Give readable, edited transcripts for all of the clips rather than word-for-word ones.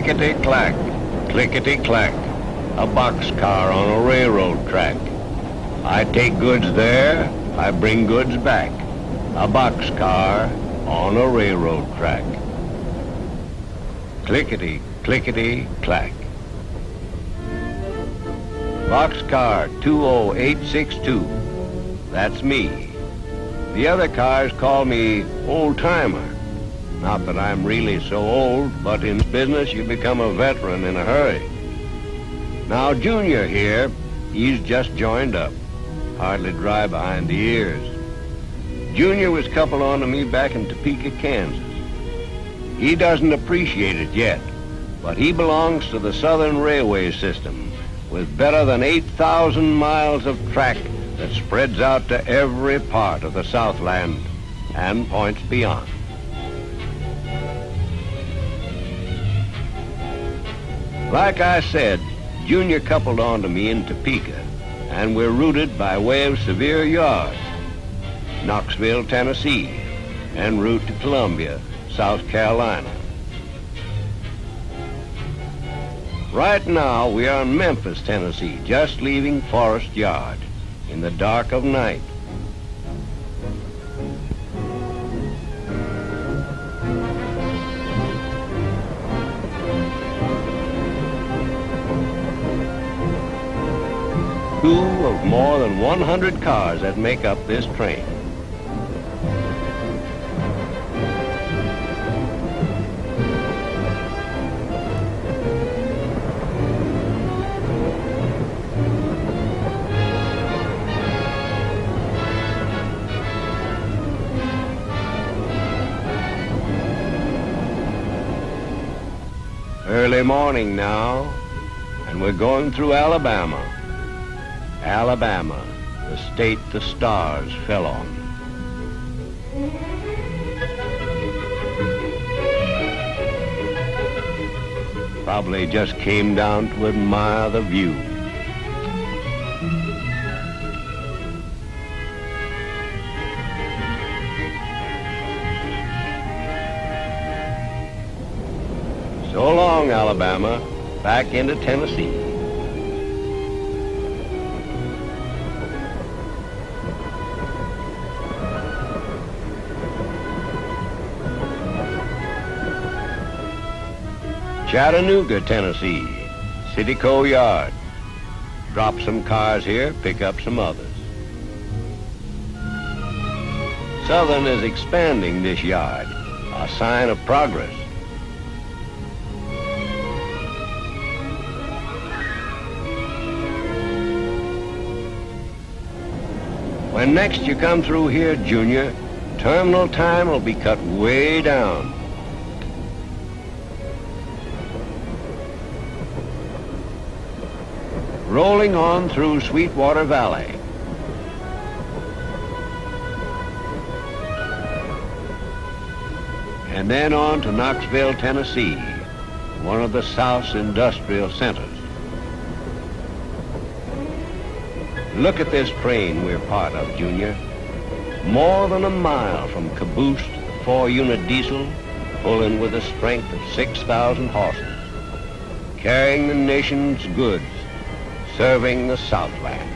Clickety-clack, clickety-clack, a boxcar on a railroad track. I take goods there, I bring goods back, a boxcar on a railroad track. Clickety, clickety, clack. Boxcar 20862, that's me. The other cars call me old-timer. Not that I'm really so old, but in business you become a veteran in a hurry. Now Junior here, he's just joined up. Hardly dry behind the ears. Junior was coupled onto me back in Topeka, Kansas. He doesn't appreciate it yet, but he belongs to the Southern Railway system with better than 8,000 miles of track that spreads out to every part of the Southland and points beyond. Like I said, Junior coupled onto me in Topeka, and we're routed by way of Sevier Yard, Knoxville, Tennessee, en route to Columbia, South Carolina. Right now, we are in Memphis, Tennessee, just leaving Forest Yard in the dark of night. Two of more than 100 cars that make up this train. Early morning now, and we're going through Alabama. Alabama, the state the stars fell on. Probably just came down to admire the view. So long, Alabama, back into Tennessee. Chattanooga, Tennessee, Cityco Yard. Drop some cars here, pick up some others. Southern is expanding this yard, a sign of progress. When next you come through here, Junior, terminal time will be cut way down. Rolling on through Sweetwater Valley. And then on to Knoxville, Tennessee, one of the South's industrial centers. Look at this train we're part of, Junior. More than a mile from caboose to the 4-unit diesel, pulling with a strength of 6,000 horses, carrying the nation's goods, serving the Southland,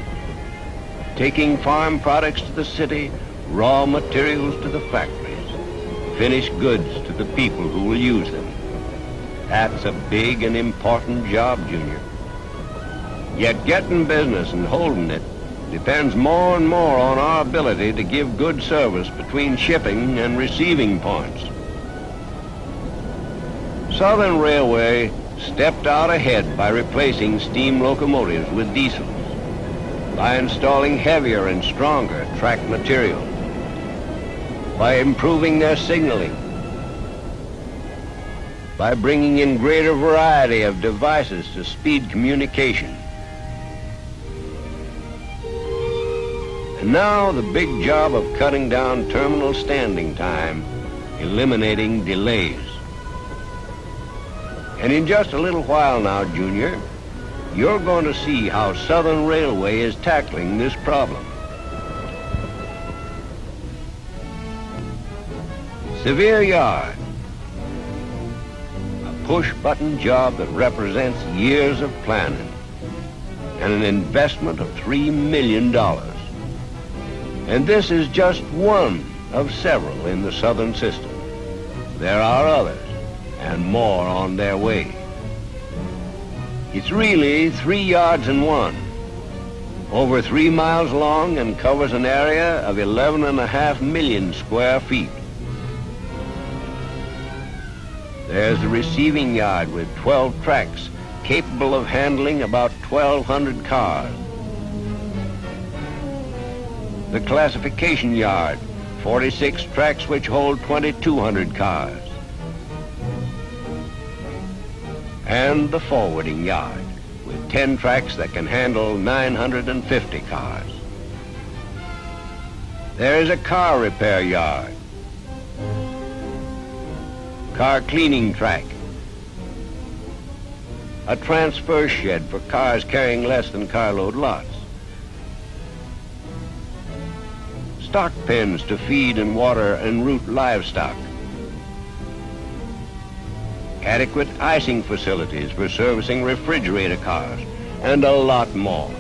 taking farm products to the city, raw materials to the factories, finished goods to the people who will use them. That's a big and important job, Junior. Yet getting business and holding it depends more and more on our ability to give good service between shipping and receiving points. Southern Railway stepped out ahead by replacing steam locomotives with diesels, by installing heavier and stronger track material, by improving their signaling, by bringing in greater variety of devices to speed communication. And now the big job of cutting down terminal standing time, eliminating delays. And in just a little while now, Junior, you're going to see how Southern Railway is tackling this problem. Sevier Yard, a push-button job that represents years of planning and an investment of $3 million. And this is just one of several in the southern system. There are others, and more on their way. It's really 3 yards in one, over 3 miles long, and covers an area of 11.5 million square feet. There's the receiving yard with 12 tracks capable of handling about 1,200 cars. The classification yard, 46 tracks which hold 2,200 cars. And the forwarding yard, with 10 tracks that can handle 950 cars. There's a car repair yard, car cleaning track, a transfer shed for cars carrying less than carload lots, stock pens to feed and water and root livestock, adequate icing facilities for servicing refrigerator cars, and a lot more.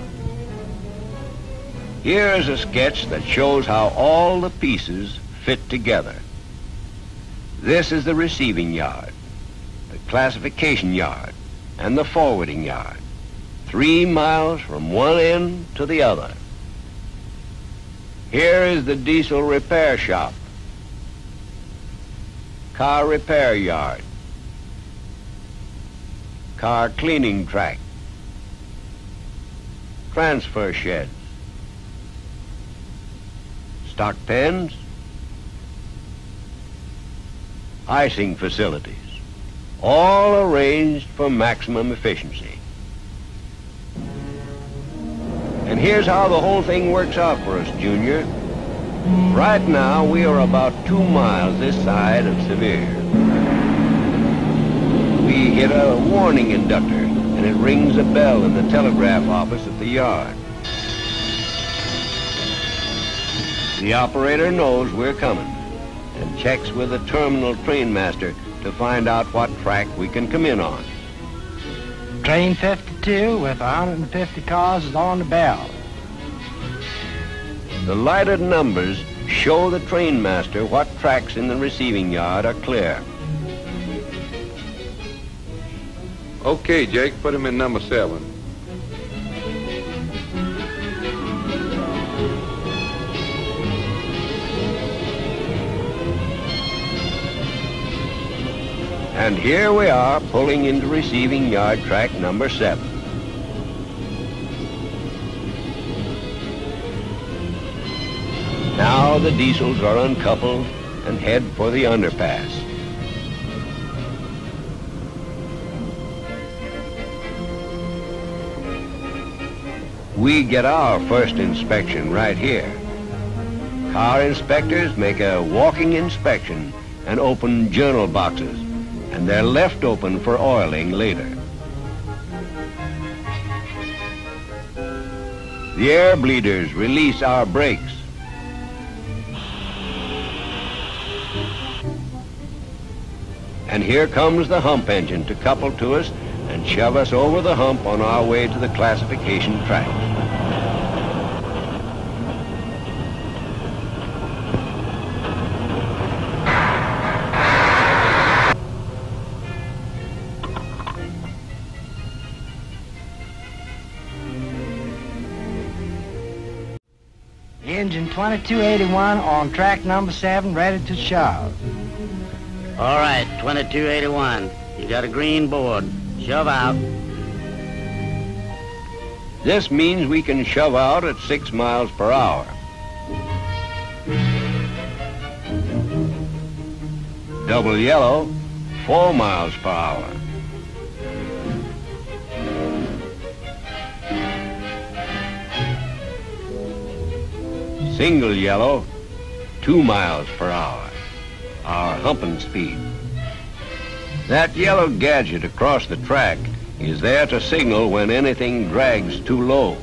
Here is a sketch that shows how all the pieces fit together. This is the receiving yard, the classification yard, and the forwarding yard, 3 miles from one end to the other. Here is the diesel repair shop, car repair yard, car cleaning track, transfer sheds, stock pens, icing facilities, all arranged for maximum efficiency. And here's how the whole thing works out for us, Junior. Right now, we are about 2 miles this side of Sevier. We hit a warning inductor, and it rings a bell in the telegraph office at the yard. The operator knows we're coming and checks with the terminal train master to find out what track we can come in on. Train 52 with 150 cars is on the bell. The lighted numbers show the train master what tracks in the receiving yard are clear. Okay, Jake, put him in number 7. And here we are pulling into receiving yard track number 7. Now the diesels are uncoupled and head for the underpass. We get our first inspection right here. Car inspectors make a walking inspection and open journal boxes, and they're left open for oiling later. The air bleeders release our brakes. And here comes the hump engine to couple to us and shove us over the hump on our way to the classification track. Engine 2281 on track number 7, ready to shove. All right, 2281. You got a green board. Shove out. This means we can shove out at 6 miles per hour. Double yellow, 4 miles per hour. Single yellow, 2 miles per hour, our humping speed. That yellow gadget across the track is there to signal when anything drags too low.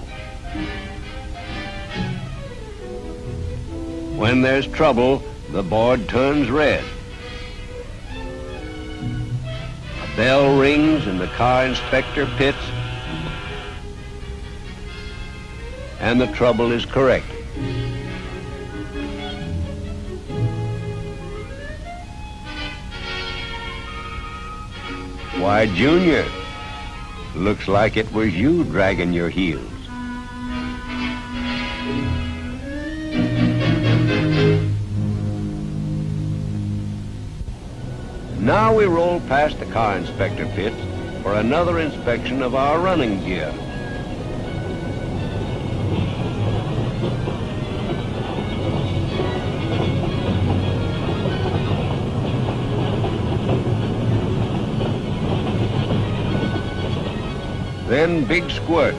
When there's trouble, the board turns red. A bell rings and the car inspector pits, and the trouble is corrected. Why, Junior, looks like it was you dragging your heels. Now we roll past the car inspector pits for another inspection of our running gear. Then Big Squirt,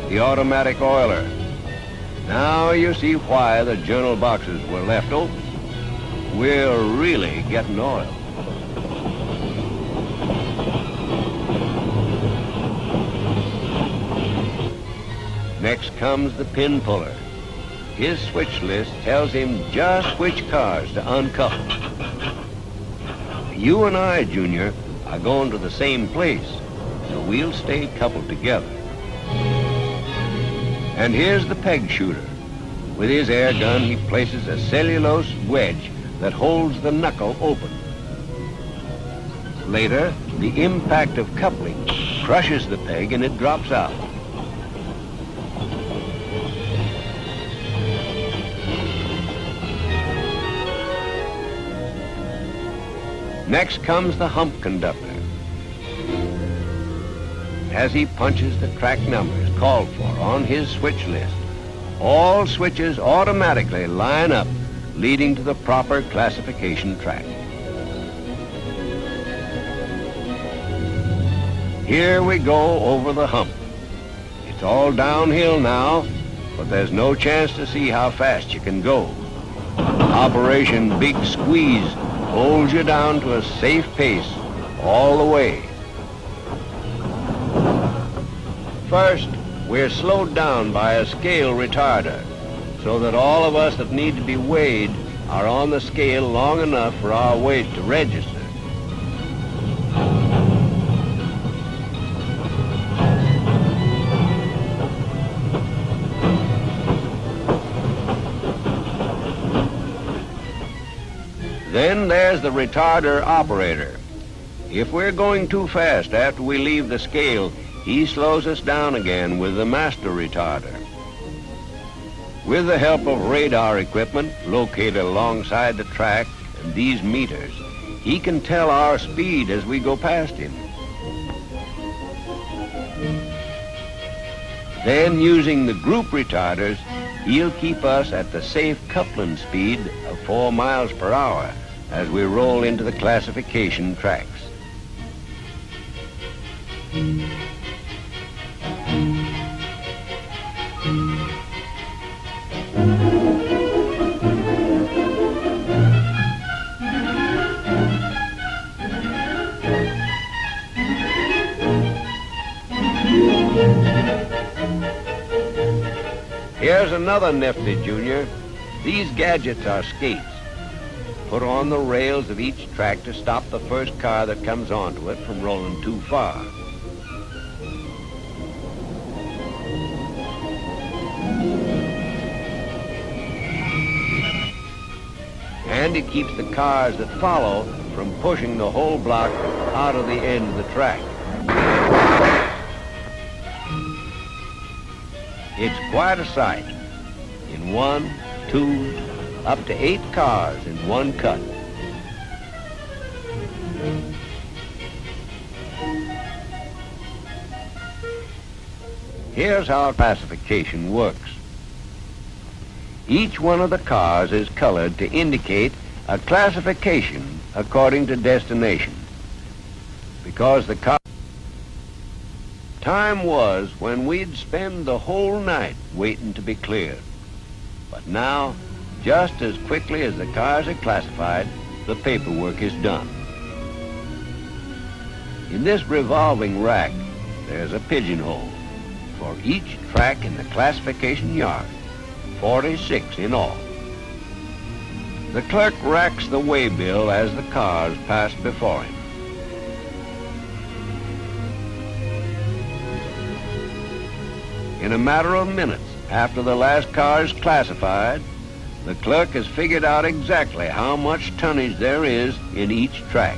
the automatic oiler. Now you see why the journal boxes were left open. We're really getting oil. Next comes the pin puller. His switch list tells him just which cars to uncouple. You and I, Junior, are going to the same place, so we'll stay coupled together. And here's the peg shooter. With his air gun, he places a cellulose wedge that holds the knuckle open. Later, the impact of coupling crushes the peg and it drops out. Next comes the hump conductor. As he punches the track numbers called for on his switch list, all switches automatically line up, leading to the proper classification track. Here we go over the hump. It's all downhill now, but there's no chance to see how fast you can go. Operation Big Squeeze holds you down to a safe pace all the way. First, we're slowed down by a scale retarder, so that all of us that need to be weighed are on the scale long enough for our weight to register. Then there's the retarder operator. If we're going too fast after we leave the scale, he slows us down again with the master retarder. With the help of radar equipment located alongside the track and these meters, he can tell our speed as we go past him. Then, using the group retarders, he'll keep us at the safe coupling speed of 4 miles per hour as we roll into the classification tracks. Here's another nifty, Junior. These gadgets are skates, put on the rails of each track to stop the first car that comes onto it from rolling too far. And it keeps the cars that follow from pushing the whole block out of the end of the track. It's quite a sight. In 1, 2, up to 8 cars in one cut. Here's how classification works. Each one of the cars is colored to indicate a classification according to destination. Because the car... Time was when we'd spend the whole night waiting to be cleared. But now, just as quickly as the cars are classified, the paperwork is done. In this revolving rack, there's a pigeonhole for each track in the classification yard, 46 in all. The clerk racks the waybill as the cars pass before him. In a matter of minutes after the last car is classified, the clerk has figured out exactly how much tonnage there is in each track.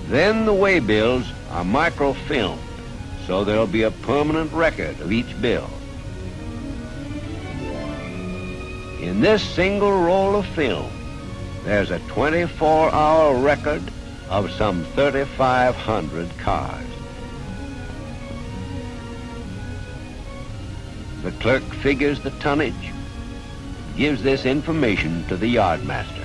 Then the waybills are microfilmed, so there'll be a permanent record of each bill. In this single roll of film, there's a 24-hour record of some 3,500 cars. The clerk figures the tonnage, gives this information to the yardmaster.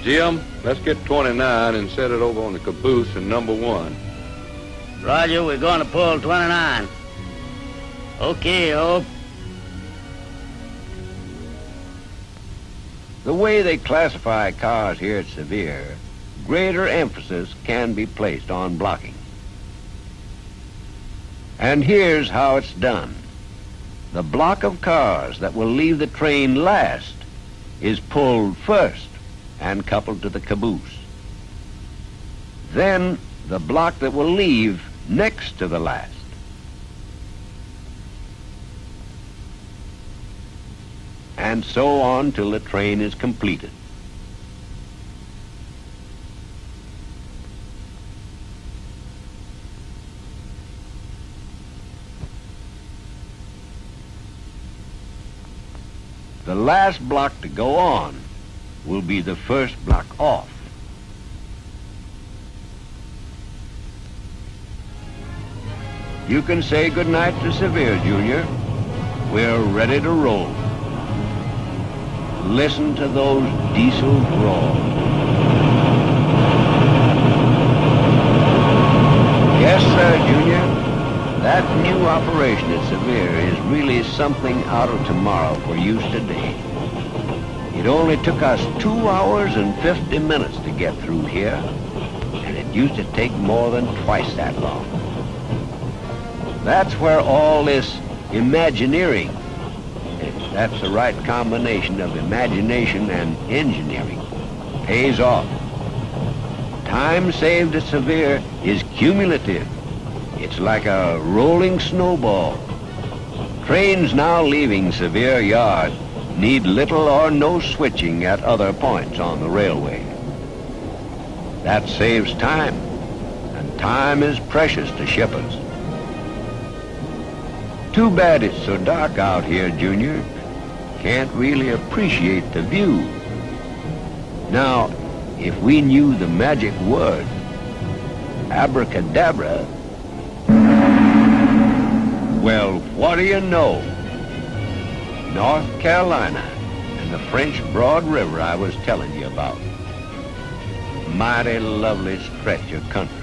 Jim, let's get 29 and set it over on the caboose in number 1. Roger, we're going to pull 29. Okay, Hope. The way they classify cars here at Sevier, greater emphasis can be placed on blocking. And here's how it's done. The block of cars that will leave the train last is pulled first and coupled to the caboose. Then the block that will leave next to the last. And so on till the train is completed. The last block to go on will be the first block off. You can say goodnight to Sevier, Junior. We're ready to roll. Listen to those diesels roar. Yes, sir, Junior. That new operation at Sevier is really something out of tomorrow for use today. It only took us 2 hours and 50 minutes to get through here, and it used to take more than twice that long. That's where all this Imagineering, if that's the right combination of imagination and engineering, pays off. Time saved at Sevier is cumulative. It's like a rolling snowball. Trains now leaving Sevier Yard need little or no switching at other points on the railway. That saves time, and time is precious to shippers. Too bad it's so dark out here, Junior. Can't really appreciate the view. Now, if we knew the magic word, abracadabra, well, what do you know? North Carolina and the French Broad River I was telling you about. Mighty lovely stretch of country.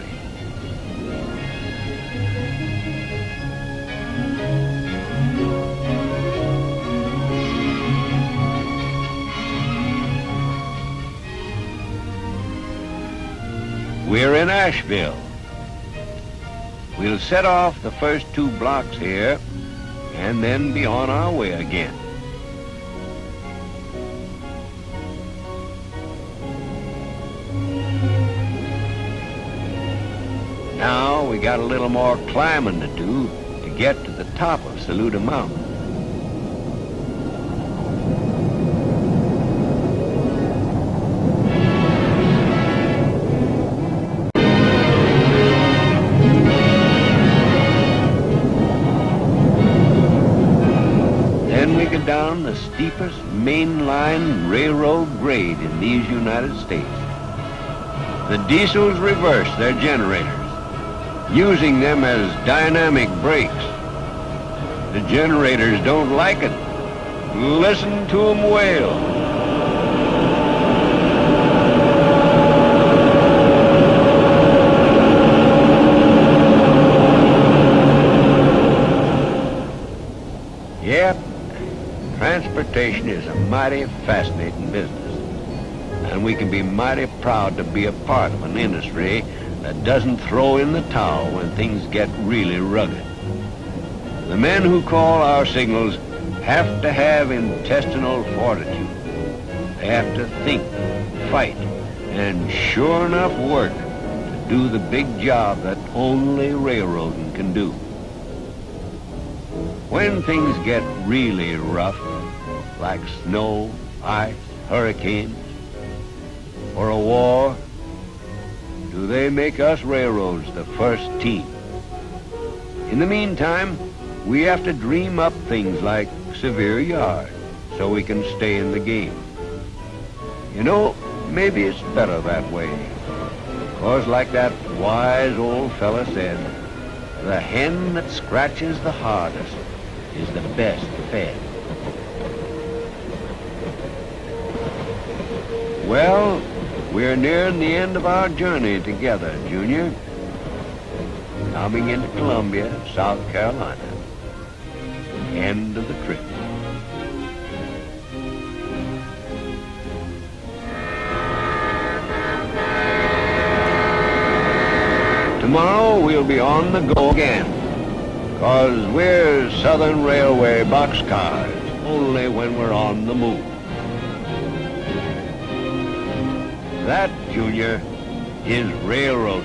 We're in Asheville. We'll set off the first 2 blocks here and then be on our way again. Now we got a little more climbing to do to get to the top of Saluda Mountain. Down the steepest mainline railroad grade in these United States. The diesels reverse their generators, using them as dynamic brakes. The generators don't like it. Listen to them wail. Yep. Transportation is a mighty fascinating business, and we can be mighty proud to be a part of an industry that doesn't throw in the towel when things get really rugged. The men who call our signals have to have intestinal fortitude. They have to think, fight, and sure enough work to do the big job that only railroading can do. When things get really rough, like snow, ice, hurricanes, or a war, do they make us railroads the first team? In the meantime, we have to dream up things like Sevier Yard so we can stay in the game. You know, maybe it's better that way. 'Cause like that wise old fella said, the hen that scratches the hardest is the best fed. Well, we're nearing the end of our journey together, Junior. Coming into Columbia, South Carolina. End of the trip. Tomorrow we'll be on the go again, 'cause we're Southern Railway boxcars, only when we're on the move. That, Junior, is railroad.